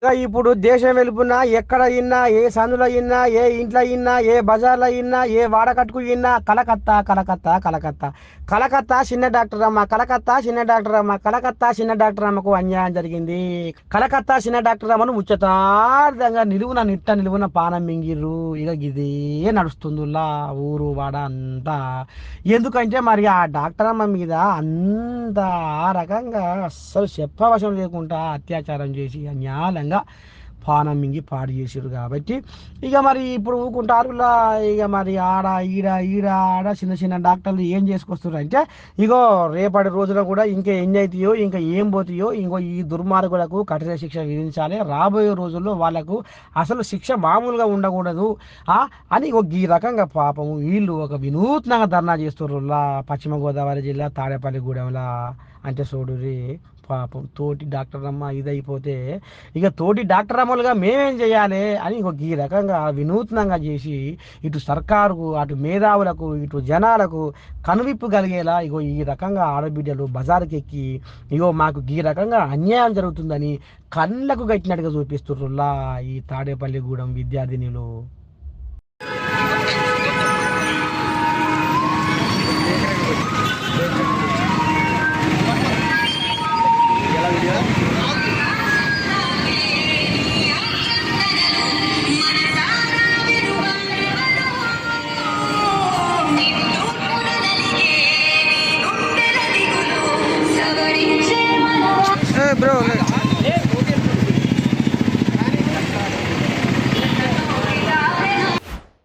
ఇప్పుడు దేశం వెలుపున్నా ఎక్కడ ఇన్నా ఏ సందులో ఇన్నా ఏ ఇంట్లో ఇన్నా ఏ బజార్లో ఇన్నా ఏ వాడకట్టుకు ఇన్నా కలకత్తా కలకత్తా కలకత్తా కలకత్తా చిన్న డాక్టర్ అమ్మ కలకత్తా చిన్న డాక్టర్ అమ్మ కలకత్తా చిన్న డాక్టర్ అమ్మకు అన్యాయం జరిగింది. కలకత్తా చిన్న డాక్టర్ అమ్మను ముచ్చటార్థంగా నిలువున పానం మింగిర్రు. ఇక ఇదే నడుస్తుందిలా ఊరు వాడ అంతా. ఎందుకంటే మరి ఆ డాక్టర్ అమ్మ మీద అంత ఆ రకంగా అస్సలు చెప్పవశం లేకుండా అత్యాచారం చేసి అన్యాయంగా పానం మింగి పాడు చేసారు కాబట్టి ఇక మరి ఇప్పుడు ఊకుంటారులా. ఇక మరి ఆడ ఈడ ఈడ ఆడ చిన్న చిన్న డాక్టర్లు ఏం చేసుకొస్తారు అంటే ఇగో రేపటి రోజున కూడా ఇంకా ఎన్ని అవుతాయో ఇంకా ఏం పోతాయో ఇంకో ఈ దుర్మార్గులకు కఠిన శిక్ష విధించాలి. రాబోయే రోజుల్లో వాళ్ళకు అసలు శిక్ష మామూలుగా ఉండకూడదు అని ఒక ఈ రకంగా పాపము వీళ్ళు ఒక వినూత్నంగా ధర్నా చేస్తుర్రులా పశ్చిమ గోదావరి జిల్లా తాడేపల్లిగూడెంలా. అంటే చూడురి పాపం తోటి డాక్టర్ అమ్మ ఇదైపోతే ఇక తోటి డాక్టర్ అమ్మలుగా మేమేం చేయాలి అని ఇంకొక ఈ రకంగా వినూత్నంగా చేసి ఇటు సర్కారుకు అటు మేధావులకు ఇటు జనాలకు కనువిప్పు కలిగేలా ఇగో ఈ రకంగా ఆడబిడ్డలు బజారుకి ఎక్కి ఇగో మాకు ఈ రకంగా అన్యాయం జరుగుతుందని కళ్ళకు కట్టినట్టుగా చూపిస్తుర్రులా ఈ తాడేపల్లిగూడెం విద్యార్థినులు.